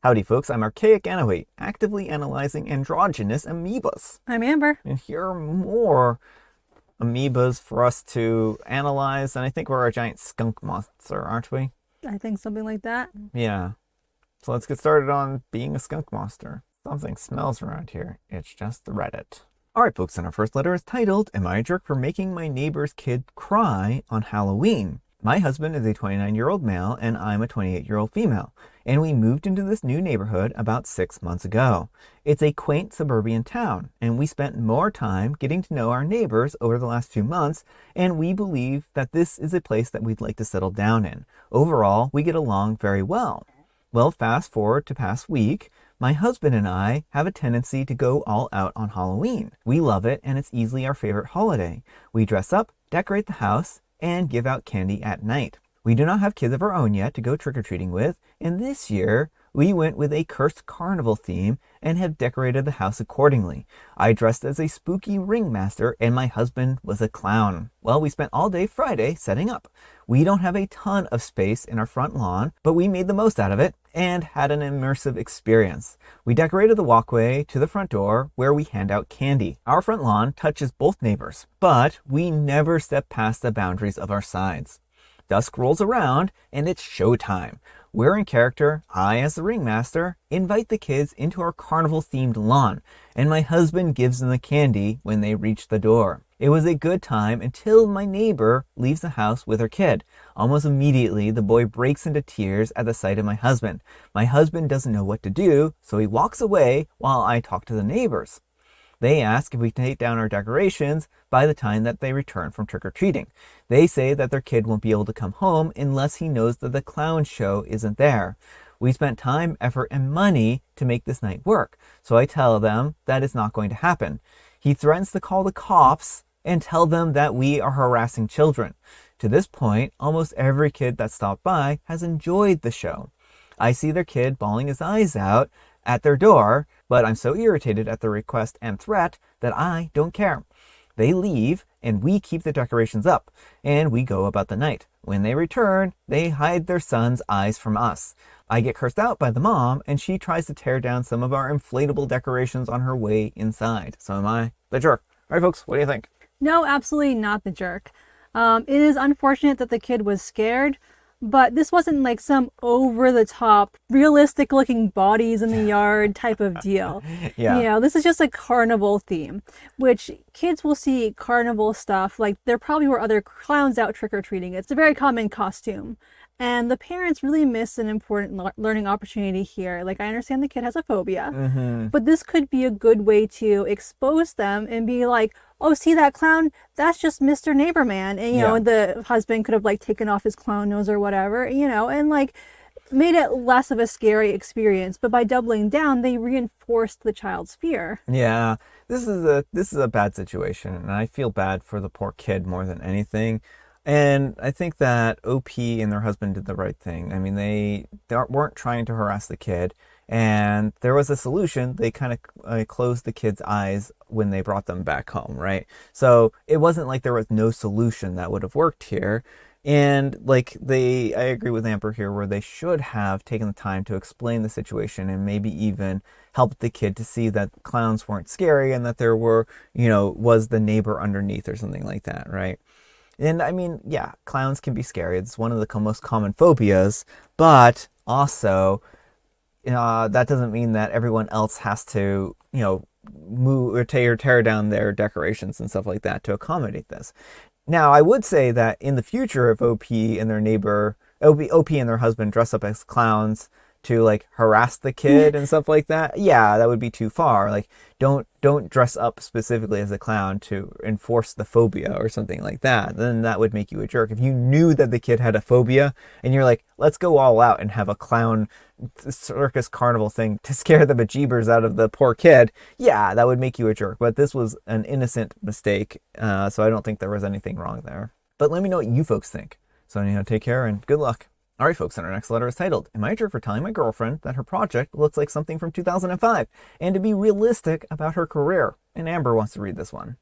Howdy folks, I'm Archaic Anaway, actively analyzing androgynous amoebas. I'm Amber. And here are more amoebas for us to analyze, and I think we're a giant skunk monster, aren't we? I think something like that. Yeah. So let's get started on being a skunk monster. Something smells around here. It's just Reddit. Alright folks, and our first letter is titled, Am I a Jerk for Making My Neighbor's Kid Cry on Halloween? My husband is a 29-year-old male and I'm a 28-year-old female, and we moved into this new neighborhood about 6 months ago. It's a quaint suburban town, and we spent more time getting to know our neighbors over the last few months, and we believe that this is a place that we'd like to settle down in. Overall, we get along very well. Well, fast forward to past week, my husband and I have a tendency to go all out on Halloween. We love it, and it's easily our favorite holiday. We dress up, decorate the house, and give out candy at night. We do not have kids of our own yet to go trick-or-treating with, and this year we went with a cursed carnival theme and have decorated the house accordingly. I dressed as a spooky ringmaster and my husband was a clown. Well, we spent all day Friday setting up. We don't have a ton of space in our front lawn, but we made the most out of it and had an immersive experience. We decorated the walkway to the front door where we hand out candy. Our front lawn touches both neighbors, but we never step past the boundaries of our sides. Dusk rolls around and it's showtime. We're in character, I as the ringmaster, invite the kids into our carnival themed lawn, and my husband gives them the candy when they reach the door. It was a good time until my neighbor leaves the house with her kid. Almost immediately, the boy breaks into tears at the sight of my husband. My husband doesn't know what to do, so he walks away while I talk to the neighbors. They ask if we can take down our decorations by the time that they return from trick-or-treating. They say that their kid won't be able to come home unless he knows that the clown show isn't there. We spent time, effort, and money to make this night work, so I tell them that it's not going to happen. He threatens to call the cops and tell them that we are harassing children. To this point, almost every kid that stopped by has enjoyed the show. I see their kid bawling his eyes out at their door, but I'm so irritated at the request and threat that I don't care. They leave and we keep the decorations up and we go about the night. When they return, they hide their son's eyes from us. I get cursed out by the mom and she tries to tear down some of our inflatable decorations on her way inside. So am I the jerk? All right, folks, what do you think? No, absolutely not the jerk. It is unfortunate that the kid was scared, but this wasn't like some over-the-top, realistic-looking bodies in the yard type of deal. Yeah. You know, this is just a carnival theme, which kids will see carnival stuff. Like, there probably were other clowns out trick-or-treating. It's a very common costume. And the parents really miss an important learning opportunity here. Like, I understand the kid has a phobia, but this could be a good way to expose them and be like, oh, see that clown? That's just Mr. Neighborman. And, you know, the husband could have like taken off his clown nose or whatever, you know, and like made it less of a scary experience. But by doubling down, they reinforced the child's fear. Yeah, this is a bad situation, and I feel bad for the poor kid more than anything. And I think that OP and their husband did the right thing. I mean, they weren't trying to harass the kid, and there was a solution. They kind of closed the kid's eyes when they brought them back home, right? So it wasn't like there was no solution that would have worked here. And like I agree with Amber here, where they should have taken the time to explain the situation and maybe even help the kid to see that clowns weren't scary and that there were, you know, was the neighbor underneath or something like that, right? And I mean, yeah, clowns can be scary. It's one of the most common phobias, but also, that doesn't mean that everyone else has to, you know, move or tear down their decorations and stuff like that to accommodate this. Now, I would say that in the future, if OP and their husband dress up as clowns to like harass the kid and stuff like that, yeah, that would be too far. Like, don't dress up specifically as a clown to enforce the phobia or something like that. Then that would make you a jerk. If you knew that the kid had a phobia and you're like, let's go all out and have a clown circus carnival thing to scare the bejeebers out of the poor kid, yeah, that would make you a jerk. But this was an innocent mistake, so I don't think there was anything wrong there. But let me know what you folks think. So anyhow, take care and good luck. All right, folks, and our next letter is titled, Am I a jerk for telling my girlfriend that her project looks like something from 2005 and to be realistic about her career? And Amber wants to read this one.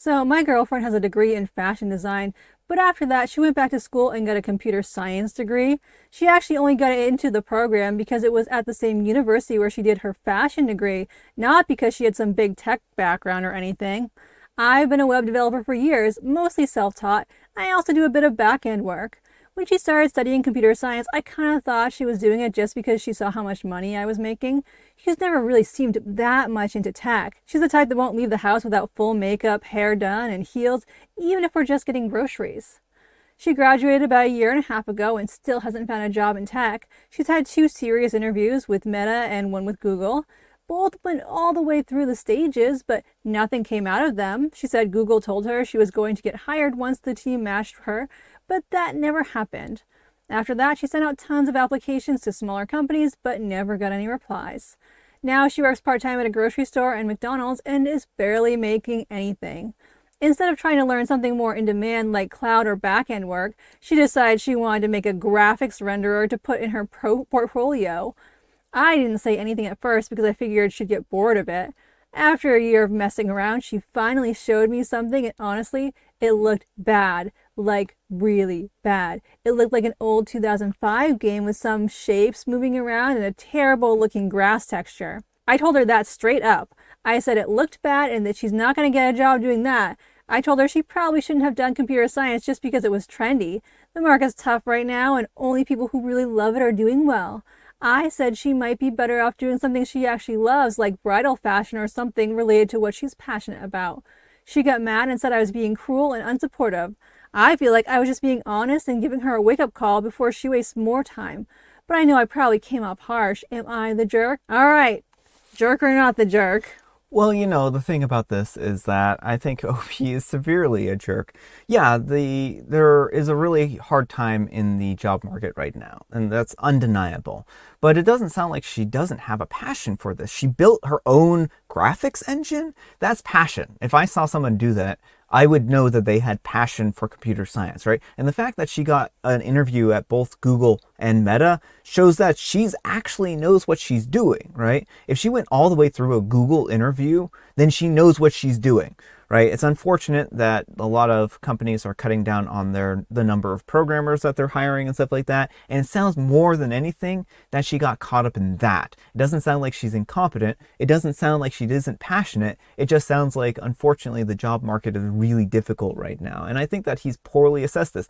So my girlfriend has a degree in fashion design, but after that she went back to school and got a computer science degree. She actually only got into the program because it was at the same university where she did her fashion degree, not because she had some big tech background or anything. I've been a web developer for years, mostly self-taught. I also do a bit of back-end work. When she started studying computer science, I kind of thought she was doing it just because she saw how much money I was making. She's never really seemed that much into tech. She's the type that won't leave the house without full makeup, hair done, and heels, even if we're just getting groceries. She graduated about a year and a half ago and still hasn't found a job in tech. She's had 2 serious interviews with Meta and one with Google. Both went all the way through the stages, but nothing came out of them. She said Google told her she was going to get hired once the team matched her, but that never happened. After that, she sent out tons of applications to smaller companies, but never got any replies. Now she works part-time at a grocery store and McDonald's and is barely making anything. Instead of trying to learn something more in demand like cloud or back-end work, she decided she wanted to make a graphics renderer to put in her portfolio. I didn't say anything at first because I figured she'd get bored of it. After a year of messing around, she finally showed me something, and honestly, it looked bad. Like, really bad. It looked like an old 2005 game with some shapes moving around and a terrible looking grass texture. I told her that straight up. I said it looked bad and that she's not going to get a job doing that. I told her she probably shouldn't have done computer science just because it was trendy. The market's tough right now and only people who really love it are doing well. I said she might be better off doing something she actually loves, like bridal fashion or something related to what she's passionate about. She got mad and said I was being cruel and unsupportive. I feel like I was just being honest and giving her a wake-up call before she wastes more time. But I know I probably came off harsh. Am I the jerk? All right, jerk or not the jerk. Well, the thing about this is that I think OP is severely a jerk. Yeah, there is a really hard time in the job market right now, and that's undeniable. But it doesn't sound like she doesn't have a passion for this. She built her own graphics engine. That's passion. If I saw someone do that, I would know that they had passion for computer science, right? And the fact that she got an interview at both Google and Meta shows that she's actually knows what she's doing, right? If she went all the way through a Google interview, then she knows what she's doing, right? It's unfortunate that a lot of companies are cutting down on the number of programmers that they're hiring and stuff like that. And it sounds more than anything that she got caught up in that. It doesn't sound like she's incompetent. It doesn't sound like she isn't passionate. It just sounds like, unfortunately, the job market is really difficult right now. And I think that he's poorly assessed this.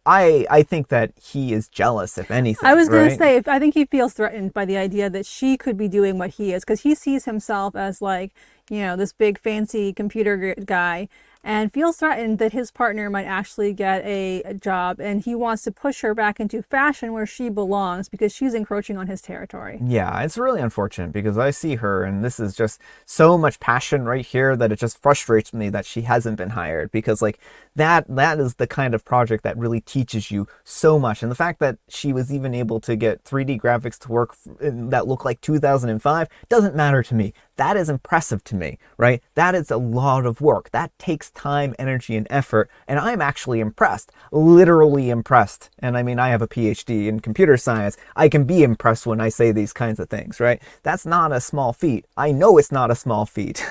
I think that he is jealous, if anything. I was going right? to say, I think he feels threatened by the idea that she could be doing what he is, because he sees himself as like, this big fancy computer guy, and feels threatened that his partner might actually get a job, and he wants to push her back into fashion where she belongs because she's encroaching on his territory. Yeah, it's really unfortunate because I see her and this is just so much passion right here that it just frustrates me that she hasn't been hired, because like that is the kind of project that really teaches you so much. And the fact that she was even able to get 3D graphics to work that look like 2005 doesn't matter to me. That is impressive to me, right? That is a lot of work. That takes time, energy, and effort. And I'm actually impressed, literally impressed. And I mean, I have a PhD in computer science. I can be impressed when I say these kinds of things, right? That's not a small feat. I know it's not a small feat.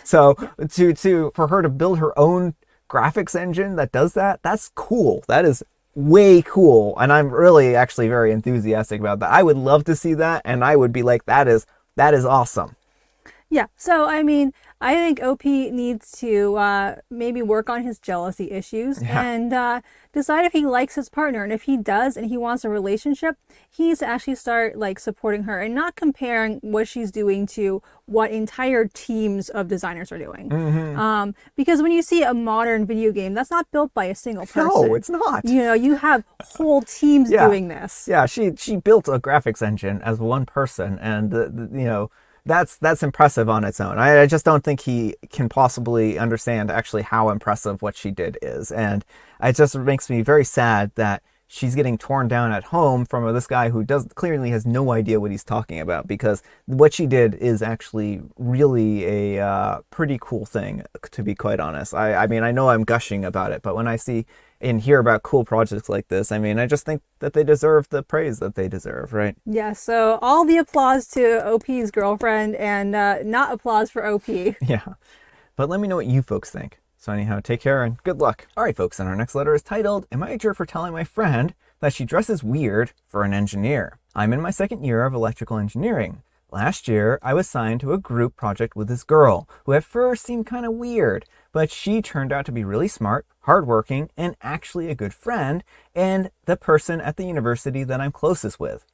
So for her to build her own graphics engine that does that, that's cool. That is way cool. And I'm really actually very enthusiastic about that. I would love to see that. And I would be like, that is awesome. Yeah, so I mean, I think OP needs to maybe work on his jealousy issues and decide if he likes his partner. And if he does and he wants a relationship, he needs to actually start like supporting her and not comparing what she's doing to what entire teams of designers are doing. Because when you see a modern video game, that's not built by a single person. No, it's not. You have whole teams doing this. Yeah, she built a graphics engine as one person, and that's impressive on its own. I just don't think he can possibly understand actually how impressive what she did is. And it just makes me very sad that she's getting torn down at home from this guy who clearly has no idea what he's talking about, because what she did is actually really a pretty cool thing, to be quite honest. I mean, I know I'm gushing about it, but when I see and hear about cool projects like this, I mean, I just think that they deserve the praise that they deserve, right? Yeah, so all the applause to OP's girlfriend and not applause for OP. Yeah. But let me know what you folks think. So anyhow, take care and good luck. All right, folks, and our next letter is titled, Am I a Jerk for Telling My Friend That She Dresses Weird for an Engineer? I'm in my second year of electrical engineering. Last year, I was assigned to a group project with this girl, who at first seemed kind of weird, but she turned out to be really smart, hardworking, and actually a good friend, and the person at the university that I'm closest with.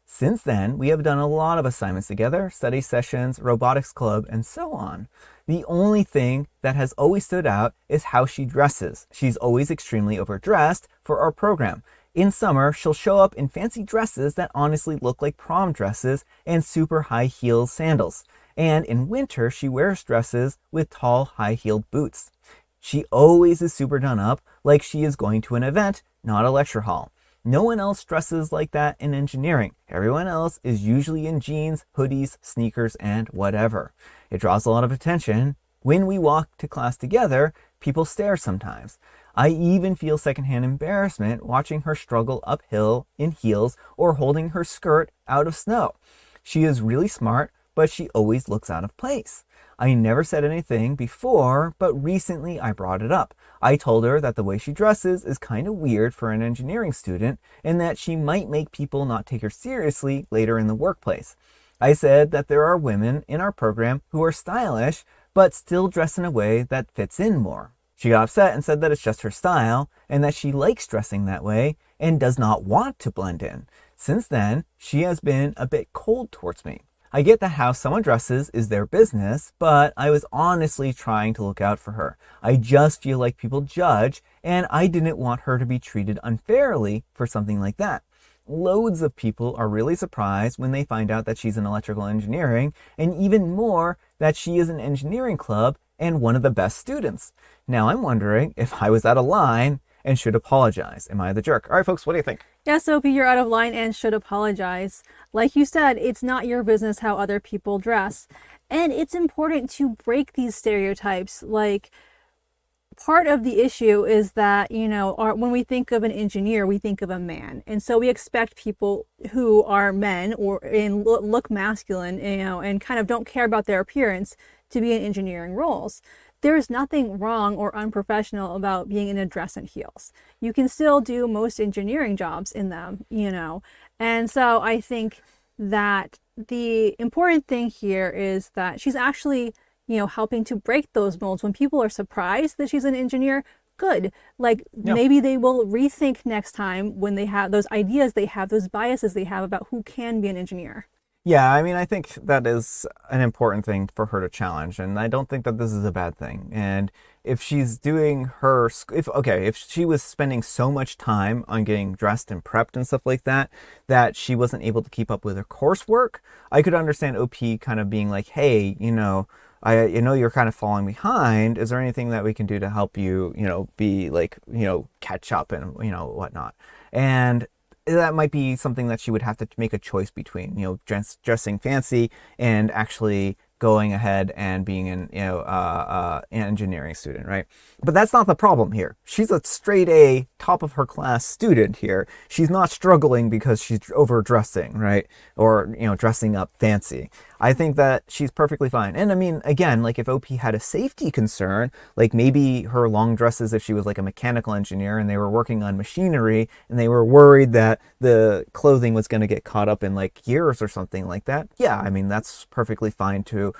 Since then, we have done a lot of assignments together, study sessions, robotics club, and so on. The only thing that has always stood out is how she dresses. She's always extremely overdressed for our program. In summer, she'll show up in fancy dresses that honestly look like prom dresses and super high heel sandals. And in winter, she wears dresses with tall, high-heeled boots. She always is super done up, like she is going to an event, not a lecture hall. No one else dresses like that in engineering. Everyone else is usually in jeans, hoodies, sneakers, and whatever. It draws a lot of attention. When we walk to class together, people stare sometimes. I even feel secondhand embarrassment watching her struggle uphill in heels or holding her skirt out of snow. She is really smart, but she always looks out of place. I never said anything before, but recently I brought it up. I told her that the way she dresses is kind of weird for an engineering student and that she might make people not take her seriously later in the workplace. I said that there are women in our program who are stylish, but still dress in a way that fits in more. She got upset and said that it's just her style and that she likes dressing that way and does not want to blend in. Since then, she has been a bit cold towards me. I get that how someone dresses is their business, but I was honestly trying to look out for her. I just feel like people judge, and I didn't want her to be treated unfairly for something like that. Loads of people are really surprised when they find out that she's in electrical engineering, and even more that she is in engineering club and one of the best students. Now I'm wondering if I was out of line and should apologize. Am I the jerk? All right, folks, what do you think? Yes, Opie, you're out of line and should apologize. Like you said, it's not your business how other people dress. And it's important to break these stereotypes. Like, part of the issue is that, when we think of an engineer, we think of a man. And so we expect people who are men or look masculine, and kind of don't care about their appearance to be in engineering roles. There's nothing wrong or unprofessional about being in a dress and heels. You can still do most engineering jobs in them, And so I think that the important thing here is that she's actually, helping to break those molds. When people are surprised that she's an engineer, good. Like, maybe they will rethink next time when they have those ideas they have, those biases they have about who can be an engineer. Yeah, I mean, I think that is an important thing for her to challenge, and I don't think that this is a bad thing. And if she's doing if she was spending so much time on getting dressed and prepped and stuff like that, that she wasn't able to keep up with her coursework, I could understand OP kind of being like, hey, I know you're kind of falling behind. Is there anything that we can do to help you, be like, catch up and, whatnot? And that might be something that she would have to make a choice between, dressing fancy and actually going ahead and being an engineering student, right? But that's not the problem here. She's a straight A, top of her class student here. She's not struggling because she's overdressing, right? Or, dressing up fancy. I think that she's perfectly fine. And I mean, again, like if OP had a safety concern, like maybe her long dresses, if she was like a mechanical engineer and they were working on machinery and they were worried that the clothing was going to get caught up in like gears or something like that. Yeah, I mean, that's perfectly fine to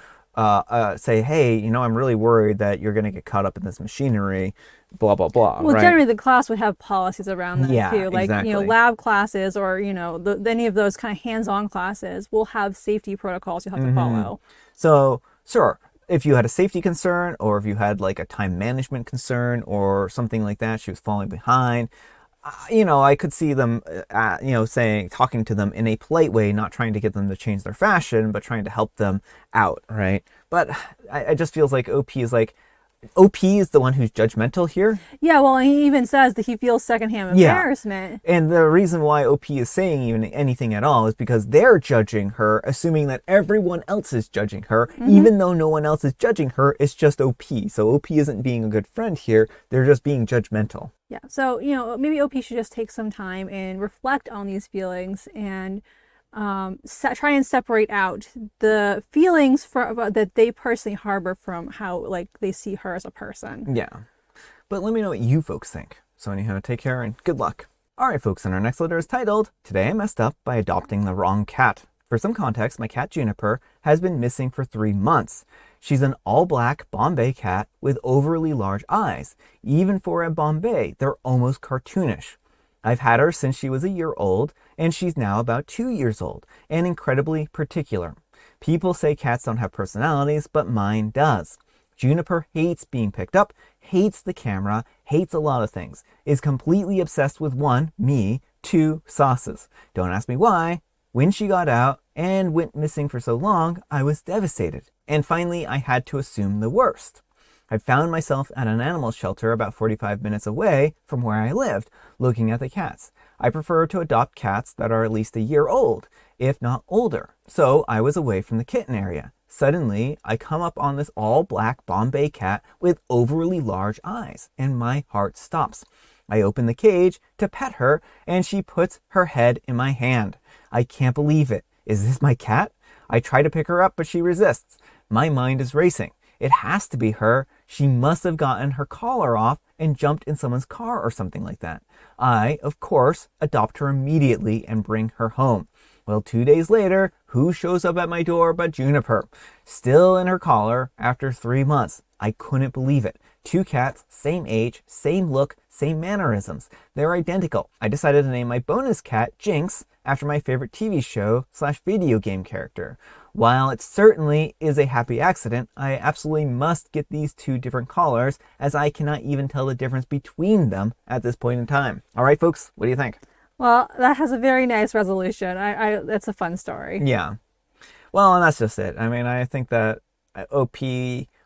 say, hey, I'm really worried that you're going to get caught up in this machinery, blah, blah, blah. Well, right? generally the class would have policies around that too. Like, exactly. Lab classes or, any of those kind of hands-on classes will have safety protocols you have to follow. So, sure. If you had a safety concern or if you had like a time management concern or something like that, she was falling behind, I could see them, talking to them in a polite way, not trying to get them to change their fashion, but trying to help them out, right? But I just feels like OP is the one who's judgmental here. Yeah, well, he even says that he feels secondhand embarrassment. Yeah. And the reason why OP is saying even anything at all is because they're judging her, assuming that everyone else is judging her, even though no one else is judging her. It's just OP. So OP isn't being a good friend here. They're just being judgmental. Yeah. So, maybe OP should just take some time and reflect on these feelings and try and separate out the feelings that they personally harbor from how like they see her as a person. Yeah. But let me know what you folks think. So anyhow, take care and good luck. Alright folks, and our next letter is titled, Today I Messed Up by Adopting the Wrong Cat. For some context, my cat Juniper has been missing for 3 months. She's an all-black Bombay cat with overly large eyes. Even for a Bombay, they're almost cartoonish. I've had her since she was a year old, and she's now about 2 years old, and incredibly particular. People say cats don't have personalities, but mine does. Juniper hates being picked up, hates the camera, hates a lot of things, is completely obsessed with 1, me, 2, sauces. Don't ask me why. When she got out and went missing for so long, I was devastated. And finally, I had to assume the worst. I found myself at an animal shelter about 45 minutes away from where I lived, looking at the cats. I prefer to adopt cats that are at least a year old, if not older. So I was away from the kitten area. Suddenly, I come up on this all-black Bombay cat with overly large eyes, and my heart stops. I open the cage to pet her, and she puts her head in my hand. I can't believe it. Is this my cat? I try to pick her up, but she resists. My mind is racing. It has to be her. She must have gotten her collar off and jumped in someone's car or something like that. I, of course, adopt her immediately and bring her home. Well, 2 days later, who shows up at my door but Juniper? Still in her collar after 3 months. I couldn't believe it. 2 cats, same age, same look, same mannerisms. They're identical. I decided to name my bonus cat Jinx after my favorite TV show / video game character. While it certainly is a happy accident, I absolutely must get these 2 different collars, as I cannot even tell the difference between them at this point in time. All right, folks, what do you think? Well, that has a very nice resolution. That's a fun story. Yeah. Well, and that's just it. I mean, I think that OP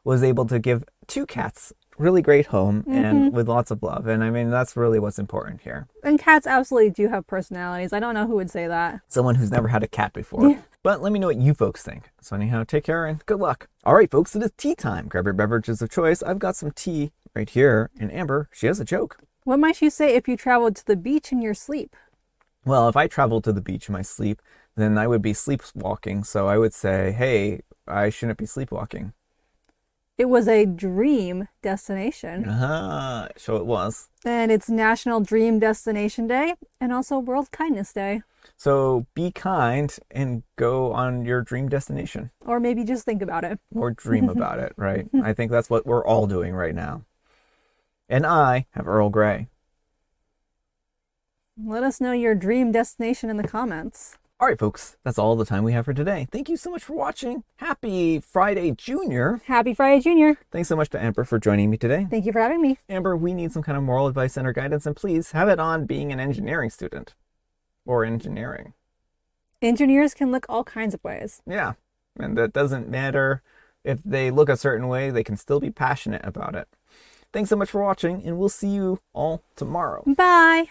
was able to give 2 cats really great home and with lots of love. And I mean, that's really what's important here. And cats absolutely do have personalities. I don't know who would say that. Someone who's never had a cat before. Yeah. But let me know what you folks think. So anyhow, take care and good luck. All right, folks, it is tea time. Grab your beverages of choice. I've got some tea right here. And Amber, she has a joke. What might you say if you traveled to the beach in your sleep? Well, if I traveled to the beach in my sleep, then I would be sleepwalking. So I would say, hey, I shouldn't be sleepwalking. It was a dream destination. So it was. And it's National Dream Destination Day and also World Kindness Day. So be kind and go on your dream destination. Or maybe just think about it. Or dream about it, right? I think that's what we're all doing right now. And I have Earl Grey. Let us know your dream destination in the comments. All right, folks, that's all the time we have for today. Thank you so much for watching. Happy Friday, Junior. Happy Friday, Junior. Thanks so much to Amber for joining me today. Thank you for having me. Amber, we need some kind of moral advice and or guidance, and please have it on being an engineering student. Or engineering. Engineers can look all kinds of ways. Yeah, and that doesn't matter if they look a certain way, they can still be passionate about it. Thanks so much for watching, and we'll see you all tomorrow. Bye.